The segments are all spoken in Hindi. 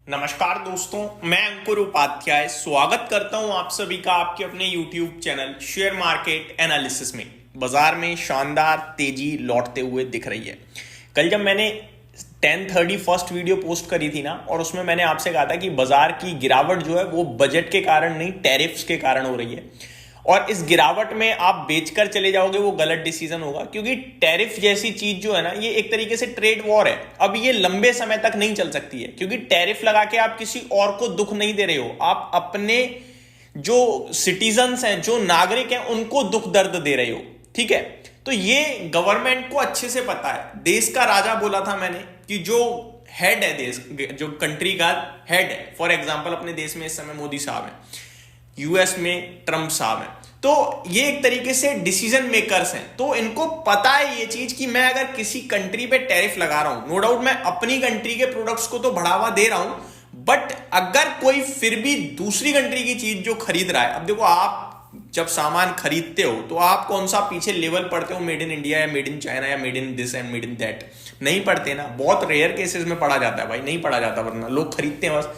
नमस्कार दोस्तों, मैं अंकुर उपाध्याय स्वागत करता हूं आप सभी का आपके अपने YouTube channel share market analysis में। बाजार में शानदार तेजी लौटते हुए दिख रही है। कल जब मैंने 10:30 फर्स्ट वीडियो पोस्ट करी थी ना, और उसमें मैंने आपसे कहा था कि बाजार की गिरावट जो है वो बजट के कारण नहीं, टैरिफ्स के कारण हो रही है, और इस गिरावट में आप बेचकर चले जाओगे वो गलत डिसीजन होगा, क्योंकि टैरिफ जैसी चीज जो है ना, ये एक तरीके से ट्रेड वॉर है। अब ये लंबे समय तक नहीं चल सकती है, क्योंकि टैरिफ लगा के आप किसी और को दुख नहीं दे रहे हो, आप अपने जो सिटीजन्स हैं, जो नागरिक हैं, उनको दुख दर्द दे रहे हो। ठीक है, तो ये गवर्नमेंट को अच्छे से पता है। देश का राजा बोला था मैंने कि जो हेड है देश, जो कंट्री का हेड है, फॉर एग्जाम्पल अपने देश में इस समय मोदी साहब हैं, यूएस में ट्रंप साहब हैं, तो ये एक तरीके से डिसीजन मेकर्स हैं। तो इनको पता है ये चीज कि मैं अगर किसी कंट्री पे टैरिफ लगा रहा हूं, नो डाउट मैं अपनी कंट्री के प्रोडक्ट्स को तो बढ़ावा दे रहा हूं, बट अगर कोई फिर भी दूसरी कंट्री की चीज जो खरीद रहा है, अब देखो आप जब सामान खरीदते हो तो आप कौन सा पीछे लेवल पढ़ते हो, मेड इन इंडिया या मेड इन चाइना या made in this and made in that, नहीं पढ़ते ना। बहुत रेयर केसेस में पढ़ा जाता है भाई, नहीं पढ़ा जाता, वरना लोग खरीदते हैं बस।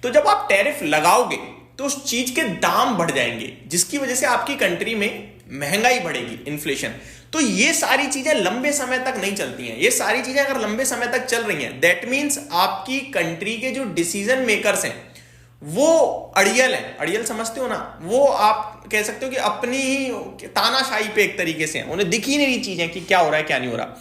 तो जब आप टैरिफ लगाओगे तो उस चीज के दाम बढ़ जाएंगे, जिसकी वजह से आपकी कंट्री में महंगाई बढ़ेगी, इन्फ्लेशन। तो ये सारी चीजें लंबे समय तक नहीं चलती हैं। ये सारी चीजें अगर लंबे समय तक चल रही हैं, दैट मीन्स आपकी कंट्री के जो डिसीजन मेकर्स हैं वो अड़ियल है। अड़ियल समझते हो ना, वो आप कह सकते हो कि अपनी ही तानाशाही पे एक तरीके से हैं, उन्हें दिख ही नहीं रही चीजें कि क्या हो रहा है क्या नहीं हो रहा।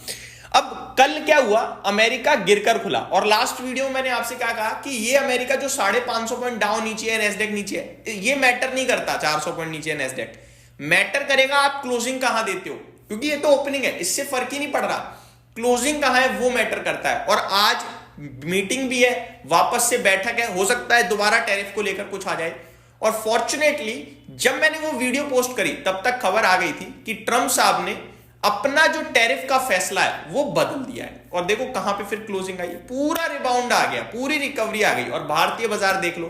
अब कल क्या हुआ, अमेरिका गिरकर खुला, और लास्ट वीडियो में मैंने आपसे क्या कहा कि ये अमेरिका जो 550 पॉइंट डाउन नीचे है, नैस्डैक नीचे है, ये मैटर नहीं करता। 400 पॉइंट नीचे है नैस्डैक, मैटर करेगा आप क्लोजिंग कहां देते हो, क्योंकि ये तो ओपनिंग है, इससे फर्क ही नहीं पड़ रहा। क्लोजिंग कहां है वो मैटर करता है। और आज मीटिंग भी है, वापस से बैठक है, हो सकता है दोबारा टैरिफ को लेकर कुछ आ जाए। और फॉर्चुनेटली जब मैंने वो वीडियो पोस्ट करी तब तक खबर आ गई थी कि ट्रंप साहब ने अपना जो टैरिफ का फैसला है वो बदल दिया है। और देखो कहां पे फिर क्लोजिंग आई, पूरा रिबाउंड आ गया, पूरी रिकवरी आ गई। और भारतीय बाजार देख लो,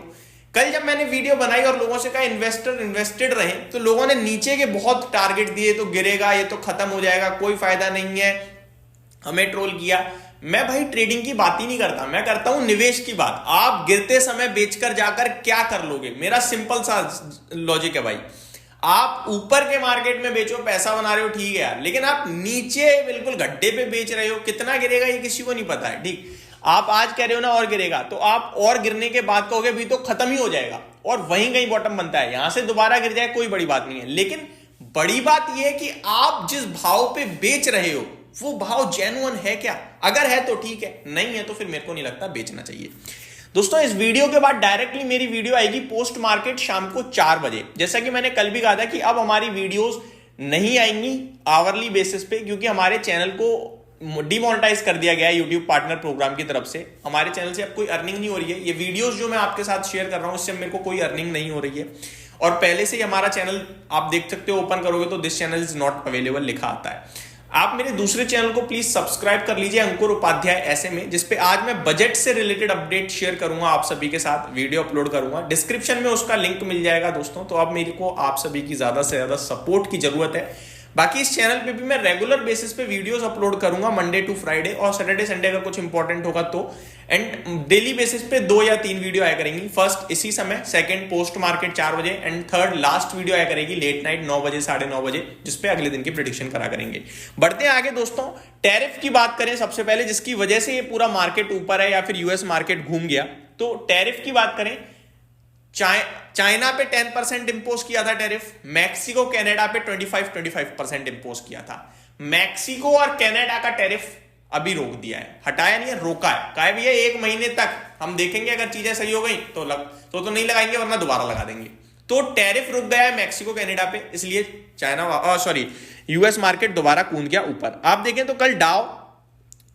कल जब मैंने वीडियो बनाई और लोगों से कहा इन्वेस्टर इन्वेस्टेड रहे, तो लोगों ने नीचे के बहुत टारगेट दिए, तो गिरेगा, ये तो खत्म हो जाएगा, कोई फायदा नहीं है, हमें ट्रोल किया। मैं भाई ट्रेडिंग की बात ही नहीं करता, मैं करता हूं निवेश की बात। आप गिरते समय बेचकर जाकर क्या कर लोगे, मेरा सिंपल सा लॉजिक है भाई। आप ऊपर के मार्केट में बेचो, पैसा बना रहे हो, ठीक है यार, लेकिन आप नीचे बिल्कुल गड्ढे पे बेच रहे हो, कितना गिरेगा ये किसी को नहीं पता है। ठीक, आप आज कह रहे हो ना और गिरेगा, तो आप और गिरने के बाद कहोगे भी तो खत्म ही हो जाएगा, और वहीं कहीं बॉटम बनता है, यहां से दोबारा गिर जाए कोई बड़ी बात नहीं है। लेकिन बड़ी बात यह है कि आप जिस भाव पे बेच रहे हो वो भाव जेन्युइन है क्या? अगर है तो ठीक है, नहीं है तो फिर मेरे को नहीं लगता बेचना चाहिए। दोस्तों, इस वीडियो के बाद डायरेक्टली मेरी वीडियो आएगी पोस्ट मार्केट शाम को 4 बजे। जैसा कि मैंने कल भी कहा था कि अब हमारी वीडियोस नहीं आएंगी आवरली बेसिस पे, क्योंकि हमारे चैनल को डिमोनेटाइज कर दिया गया है यूट्यूब पार्टनर प्रोग्राम की तरफ से। हमारे चैनल से अब कोई अर्निंग नहीं हो रही है। ये वीडियोस जो मैं आपके साथ शेयर कर रहा हूं, इससे मेरे को कोई अर्निंग नहीं हो रही है। और पहले से ही हमारा चैनल आप देख सकते हो, ओपन करोगे तो this channel is not available लिखा आता है। आप मेरे दूसरे चैनल को प्लीज सब्सक्राइब कर लीजिए, अंकुर उपाध्याय ऐसे में, जिसपे आज मैं बजट से रिलेटेड अपडेट शेयर करूंगा, आप सभी के साथ वीडियो अपलोड करूंगा। डिस्क्रिप्शन में उसका लिंक मिल जाएगा दोस्तों। तो अब मेरे को आप सभी की ज्यादा से ज्यादा सपोर्ट की जरूरत है। बाकी इस चैनल पे भी मैं रेगुलर बेसिस पे वीडियोस अपलोड करूंगा, मंडे टू फ्राइडे, और सैटरडे संडे अगर कुछ इंपॉर्टेंट होगा तो। एंड डेली बेसिस पे 2 या 3 वीडियो आया करेंगी। फर्स्ट इसी समय, सेकंड पोस्ट मार्केट 4 बजे, एंड थर्ड लास्ट वीडियो आया करेगी लेट नाइट 9 बजे, 9:30 बजे, जिसपे अगले दिन की प्रेडिक्शन करा करेंगे। बढ़ते हैं आगे दोस्तों, टैरिफ की बात करें सबसे पहले, जिसकी वजह से ये पूरा मार्केट ऊपर है या फिर यूएस मार्केट घूम गया। तो टैरिफ की बात करें, चाइना पे 10% इंपोज किया था टैरिफ, मैक्सिको कनाडा पे 25% इंपोज किया था। मैक्सिको और कनाडा का टैरिफ अभी रोक दिया है, हटाया नहीं है, रोका है। कहा भैया 1 महीने तक हम देखेंगे, अगर चीजें सही हो गई तो नहीं लगाएंगे, वरना दोबारा लगा देंगे। तो टैरिफ रुक गया है मैक्सिको कनाडा पे, इसलिए यूएस मार्केट दोबारा कूद गया ऊपर। आप देखें तो कल डाउ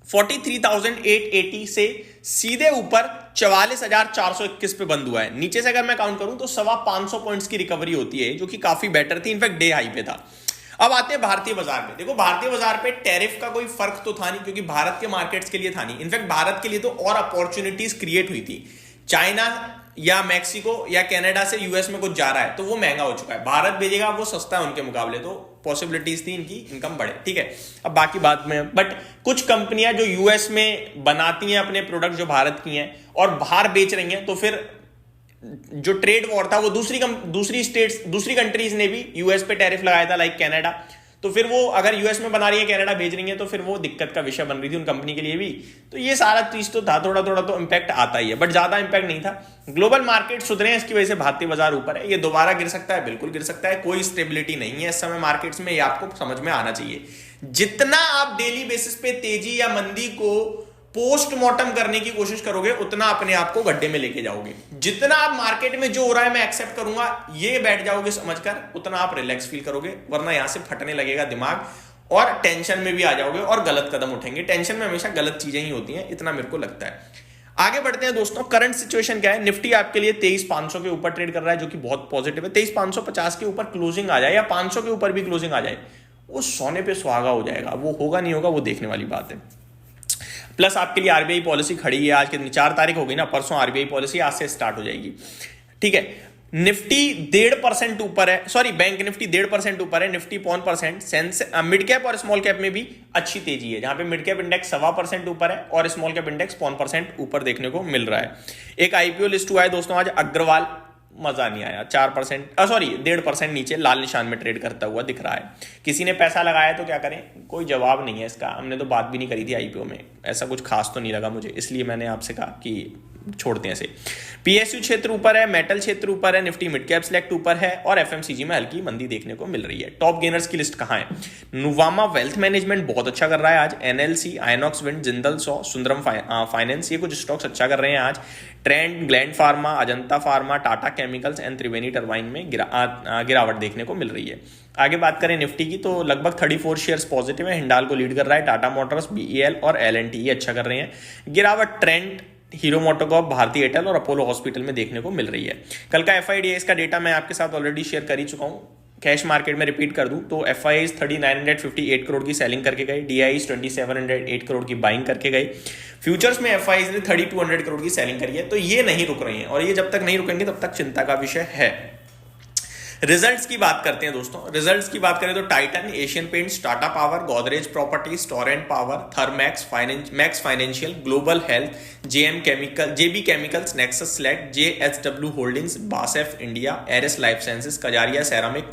43,880 से सीधे ऊपर 44,421 पे बंद हुआ है। नीचे से अगर मैं काउंट करूं तो 550 पॉइंट्स की रिकवरी होती है, जो कि काफी बेटर थी, इनफैक्ट डे हाई पे था। अब आते हैं भारतीय बाजार पे। देखो भारतीय बाजार पे टैरिफ का कोई फर्क तो था नहीं, क्योंकि भारत के मार्केट्स के लिए था नहीं, इनफैक्ट भारत के लिए तो और अपॉर्चुनिटीज क्रिएट हुई थी। चाइना या मैक्सिको या कनाडा से यूएस में कुछ जा रहा है तो वो महंगा हो चुका है, भारत भेजेगा वो सस्ता है उनके मुकाबले, तो पॉसिबिलिटीज थी इनकी इनकम बढ़े। ठीक है, अब बाकी बात में, बट कुछ कंपनियां जो यूएस में बनाती हैं अपने प्रोडक्ट जो भारत की हैं और बाहर बेच रही हैं, तो फिर जो ट्रेड वॉर था वो दूसरी स्टेट्स दूसरी कंट्रीज ने भी यूएस पे टैरिफ लगाया था, लाइक कनाडा, तो फिर वो अगर यूएस में बना रही है कनाडा भेज रही है तो फिर वो दिक्कत का विषय बन रही थी उन कंपनी के लिए भी। तो ये सारा चीज तो था, थोड़ा थोड़ा तो इंपैक्ट आता ही है, बट ज्यादा इंपैक्ट नहीं था। ग्लोबल मार्केट सुधरे हैं, इसकी वजह से भारतीय बाजार ऊपर है। ये दोबारा गिर सकता है, बिल्कुल गिर सकता है, कोई स्टेबिलिटी नहीं है इस समय मार्केट्स में, ये आपको समझ में आना चाहिए। जितना आप डेली बेसिस पे तेजी या मंदी को पोस्टमार्टम करने की कोशिश करोगे उतना अपने आप को गड्ढे में लेके जाओगे। जितना आप मार्केट में जो हो रहा है मैं एक्सेप्ट करूंगा ये बैठ जाओगे समझकर, उतना आप रिलैक्स फील करोगे, वरना यहां से फटने लगेगा दिमाग और टेंशन में भी आ जाओगे और गलत कदम उठेंगे। टेंशन में हमेशा गलत चीजें ही होती हैं, इतना मेरे को लगता है। आगे बढ़ते हैं दोस्तों, करंट सिचुएशन क्या है। निफ्टी आपके लिए 23,500 के ऊपर ट्रेड कर रहा है, जो कि बहुत पॉजिटिव है। 23,550 के ऊपर क्लोजिंग आ जाए या 500 के ऊपर भी क्लोजिंग आ जाए, वो सोने पे सुहागा हो जाएगा। वो होगा नहीं होगा वो देखने वाली बात है। प्लस आपके लिए आरबीआई पॉलिसी खड़ी है, आज के दिन 4 तारीख हो गई ना, परसों आरबीआई पॉलिसी आज से स्टार्ट हो जाएगी। ठीक है, निफ्टी 1.5% ऊपर है, सॉरी बैंक निफ्टी 1.5% ऊपर है, निफ्टी 0.5%। सेंस मिड कैप और स्मॉल कैप में भी अच्छी तेजी है, जहां पे मिड कैप इंडेक्स 1.25% ऊपर है और स्मॉल कैप इंडेक्स 0.5% ऊपर देखने को मिल रहा है। एक आईपीओ लिस्ट हुआ है दोस्तों आज, अग्रवाल, मजा नहीं आया, 4% सॉरी 1.5% नीचे लाल निशान में ट्रेड करता हुआ दिख रहा है। किसी ने पैसा लगाया तो क्या करें, कोई जवाब नहीं है इसका। हमने तो बात भी नहीं करी थी आईपीओ में, ऐसा कुछ खास तो नहीं लगा मुझे, इसलिए मैंने आपसे कहा कि छोड़ते हैं इसे। पीएसयू क्षेत्र ऊपर है, मेटल क्षेत्र ऊपर है, निफ्टी मिड कैप सिलेक्ट ऊपर है और एफएमसीजी में हल्की मंदी देखने को मिल रही है। टॉप गेनर्स की लिस्ट कहां है। नुवामा वेल्थ मैनेजमेंट बहुत अच्छा कर रहा है आज, NLC, INOX wind, Jindal saw, Sundaram finance, ये कुछ स्टॉक्स अच्छा कर रहे हैं आज। Trend, gland pharma, Ajanta pharma, Tata chemicals and Triveni turbine में गिरावट देखने को मिल रही है। आगे बात करें निफ्टी की तो लगभग 34 शेयर्स पॉजिटिव है, हिंडाल को लीड कर रहा है, टाटा मोटर्स, बीईएल और एलएनटी ये अच्छा कर रहे हैं। गिरावट ट्रेंड, हीरो मोटोकॉर्प, भारतीय एयरटेल और अपोलो हॉस्पिटल में देखने को मिल रही है। कल का एफआईडीएस का डेटा मैं आपके साथ ऑलरेडी शेयर कर ही चुका हूं, कैश मार्केट में रिपीट कर दूं तो एफआईआईज 3958 करोड़ की सेलिंग करके गए, डीआईज 2708 करोड़ की बाइंग करके गए। फ्यूचर्स में एफआईआईज ने 3200 करोड़ की सेलिंग करी है, तो ये नहीं रुक रही है और ये जब तक नहीं रुकेंगे तब तक चिंता का विषय है। रिजल्ट्स की बात करते हैं दोस्तों, रिजल्ट्स की बात करें तो Titan, Asian Paints, Tata power, Godrej properties, Torrent power, Thermax, Max financial, global health, JM chemical, JB chemicals, Nexus select, JSW holdings, BASF India, Eris life sciences, Kajaria ceramic,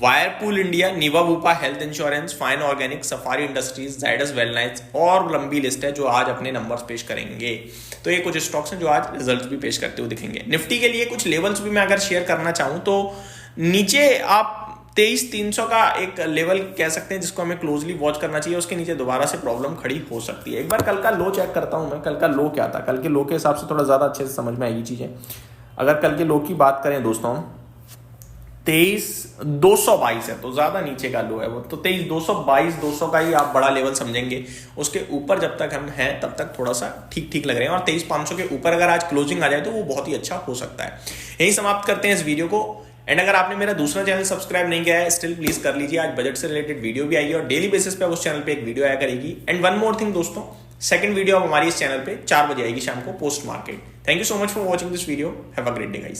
Whirlpool India, Niva Bupa health insurance, fine organic, Safari industries, Zydus wellness और लंबी लिस्ट है जो आज अपने नंबर्स पेश करेंगे। तो ये कुछ स्टॉक्स हैं जो आज रिजल्ट्स भी पेश करते हुए दिखेंगे। निफ्टी के लिए कुछ लेवल्स भी मैं अगर शेयर करना चाहूं तो नीचे आप 23,300 का एक लेवल कह सकते हैं जिसको हमें क्लोजली वॉच करना चाहिए, उसके नीचे दोबारा से प्रॉब्लम खड़ी हो सकती है। एक बार कल का लो चेक करता हूं मैं, कल का लो क्या था, कल के लो के हिसाब से थोड़ा ज्यादा अच्छे से समझ में आएगी चीजें। अगर कल के लो की बात करें दोस्तों 23,222 है, तो ज्यादा नीचे का लो है वो, तो 23,222 का ही आप बड़ा लेवल समझेंगे। उसके ऊपर जब तक हम हैं तब तक थोड़ा सा ठीक ठीक लग रहे हैं और 23,500 के ऊपर अगर आज क्लोजिंग आ जाए तो वो बहुत ही अच्छा हो सकता है। यही समाप्त करते हैं इस वीडियो को। एंड अगर आपने मेरा दूसरा चैनल सब्सक्राइब नहीं किया है स्टिल प्लीज कर लीजिए, आज बजट से रिलेटेड वीडियो भी आएगी और डेली बेसिस पे उस चैनल पे एक वीडियो आया करेगी। एंड वन मोर थिंग दोस्तों, सेकंड वीडियो अब हमारी इस चैनल पे 4 बजे आएगी शाम को post market. Thank you so much for watching this video, have a great day guys.